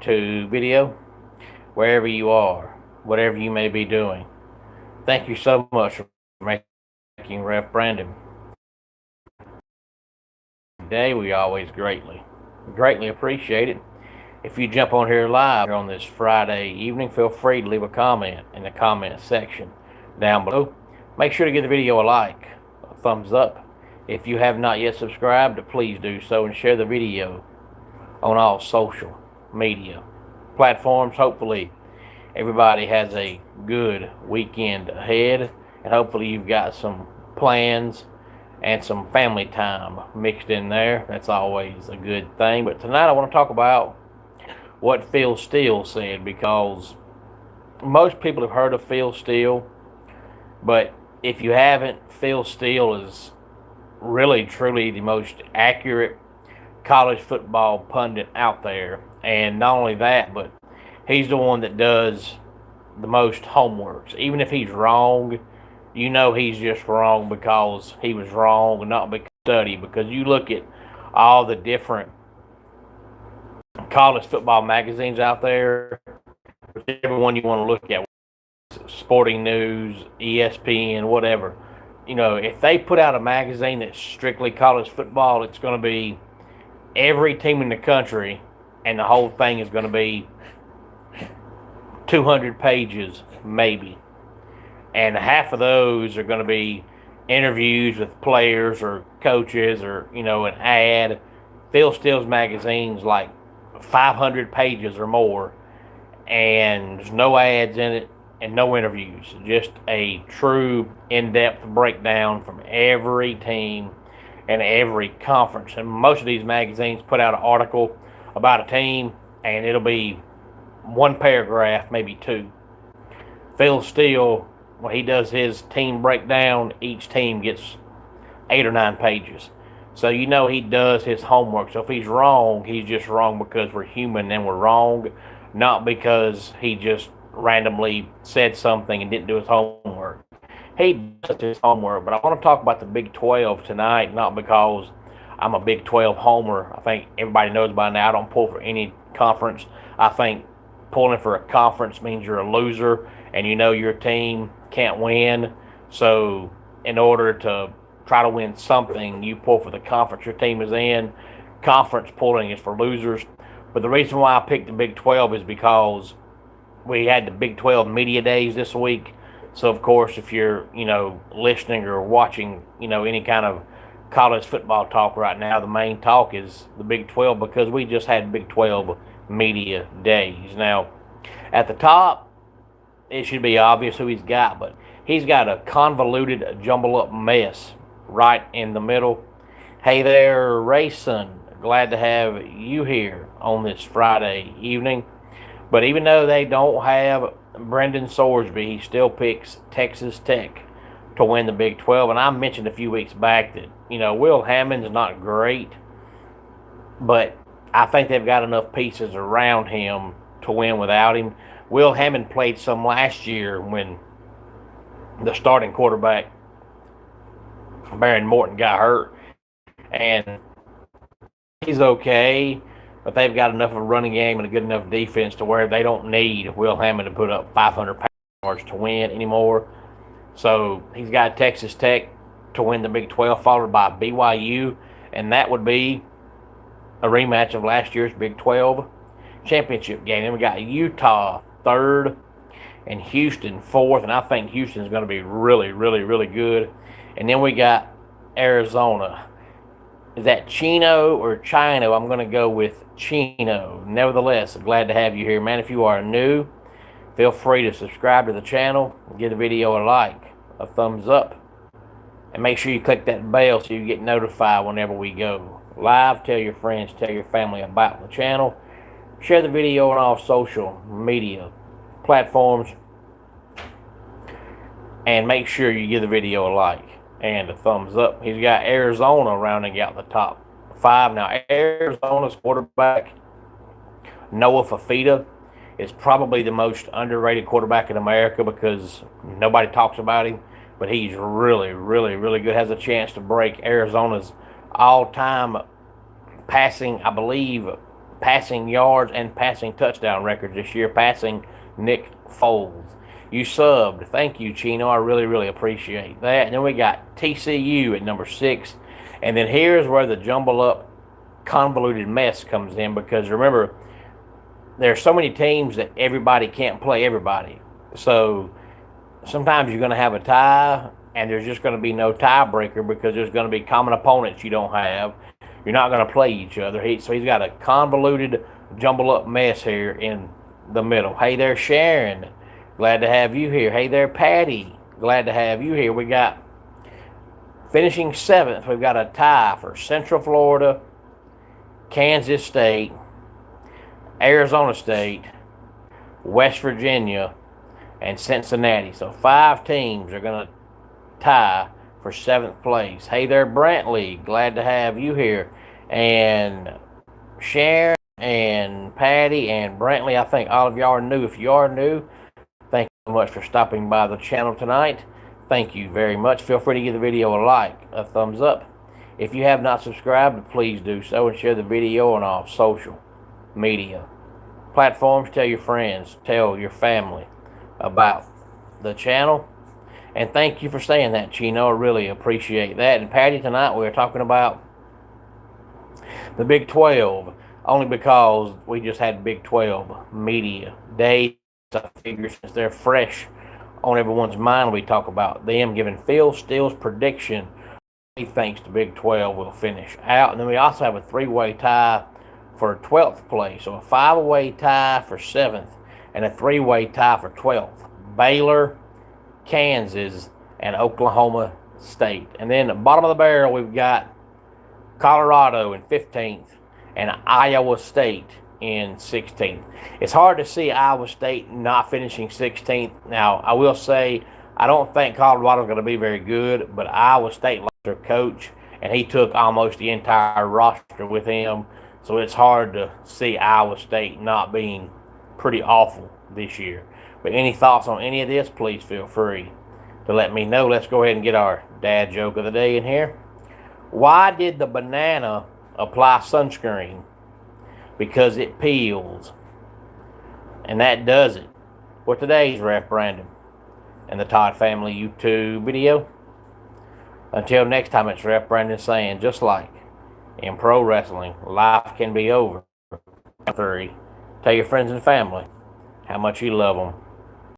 to video, wherever you are, whatever you may be doing. Thank you so much for making Ref Brandon today. We always greatly appreciate it. If you jump on here live on this Friday evening, feel free to leave a comment in the comment section down below. Make sure to give the video a like, a thumbs up. If you have not yet subscribed, please do so and share the video on all social media platforms. Hopefully everybody has a good weekend ahead, and hopefully you've got some plans and some family time mixed in there. That's always a good thing. But tonight I want to talk about what Steele said, because most people have heard of Steele, but if you haven't, Steele is really truly the most accurate college football pundit out there. And not only that, but he's the one that does the most homework. Even if he's wrong, you know he's just wrong because he was wrong and not because study. Because you look at all the different college football magazines out there, whichever one you want to look at, Sporting News, ESPN, whatever. You know, if they put out a magazine that's strictly college football, it's going to be every team in the country, and the whole thing is going to be 200 pages, maybe. And half of those are going to be interviews with players or coaches or, an ad. Steele's magazine's like 500 pages or more, and there's no ads in it and no interviews. Just a true in-depth breakdown from every team and every conference. And most of these magazines put out an article about a team, and it'll be one paragraph, maybe two. Steele, when he does his team breakdown, each team gets 8 or 9 pages. So you know he does his homework. So if he's wrong, he's just wrong because we're human and we're wrong, not because he just randomly said something and didn't do his homework. He does his homework. But I want to talk about the Big 12 tonight, not because I'm a Big 12 homer. I think everybody knows by now I don't pull for any conference. I think pulling for a conference means you're a loser and you know your team can't win. So in order to try to win something, you pull for the conference your team is in. Conference pulling is for losers. But the reason why I picked the Big 12 is because we had the Big 12 media days this week. So of course, if you're, listening or watching, any kind of college football talk right now, the main talk is the Big 12, because we just had Big 12 media days. Now, at the top, it should be obvious who he's got, but he's got a convoluted, jumble-up mess right in the middle. Hey there, Rayson. Glad to have you here on this Friday evening. But even though they don't have Brendan Sorsby, he still picks Texas Tech to win the Big 12. And I mentioned a few weeks back that, Will Hammond's not great, but I think they've got enough pieces around him to win without him. Will Hammond played some last year when the starting quarterback, Baron Morton, got hurt. And he's okay, but they've got enough of a running game and a good enough defense to where they don't need Will Hammond to put up 500 yards to win anymore. So he's got Texas Tech to win the Big 12, followed by BYU, and that would be a rematch of last year's Big 12 championship game. Then we got Utah third and Houston fourth, and I think Houston's going to be really, really, really good. And then we got Arizona. Is that Chino or Chino? I'm going to go with Chino. Nevertheless, glad to have you here, man. If you are new, feel free to subscribe to the channel, give the video a like, a thumbs up, and make sure you click that bell so you get notified whenever we go live. Tell your friends, tell your family about the channel. Share the video on all social media platforms, and make sure you give the video a like and a thumbs up. He's got Arizona rounding out the top 5. Now, Arizona's quarterback, Noah Fafita, is probably the most underrated quarterback in America because nobody talks about him, but he's really, really, really good. Has a chance to break Arizona's all-time passing, I believe, passing yards and passing touchdown records this year, passing Nick Foles. You subbed. Thank you, Chino. I really, really appreciate that. And then we got TCU at number 6. And then here's where the jumble up, convoluted mess comes in, because remember, there are so many teams that everybody can't play everybody. So sometimes you're going to have a tie, and there's just going to be no tiebreaker because there's going to be common opponents you don't have. You're not going to play each other. So he's got a convoluted, jumble up mess here in the middle. Hey there, Sharon. Glad to have you here. Hey there, Patty. Glad to have you here. We got, finishing 7th, we've got a tie for Central Florida, Kansas State, Arizona State, West Virginia, and Cincinnati. So 5 teams are going to tie for 7th place. Hey there, Brantley. Glad to have you here. And Sharon and Patty and Brantley, I think all of y'all are new. If you are new, thank you so much for stopping by the channel tonight. Thank you very much. Feel free to give the video a like, a thumbs up. If you have not subscribed, please do so and share the video on all social media platforms. Tell your friends, tell your family about the channel. And thank you for saying that, Chino. I really appreciate that. And Patty, tonight we're talking about the Big 12, only because we just had Big 12 Media Day. I figure since they're fresh on everyone's mind, we talk about them, giving Phil Steele's prediction he thinks the Big 12 will finish out. And then we also have a 3-way tie for 12th place. So a 5-way tie for 7th and a 3-way tie for 12th. Baylor, Kansas, and Oklahoma State. And then at the bottom of the barrel, we've got Colorado in 15th and Iowa State in 16th. It's hard to see Iowa State not finishing 16th. Now, I will say I don't think Colorado's going to be very good, but Iowa State lost their coach, and he took almost the entire roster with him. So it's hard to see Iowa State not being pretty awful this year. But any thoughts on any of this, please feel free to let me know. Let's go ahead and get our dad joke of the day in here. Why did the banana apply sunscreen? Because it peels. And that does it for today's Ref Brandon and the Todd Family YouTube video. Until next time, it's Ref Brandon saying, just like in pro wrestling, life can be over. 3. Tell your friends and family how much you love them.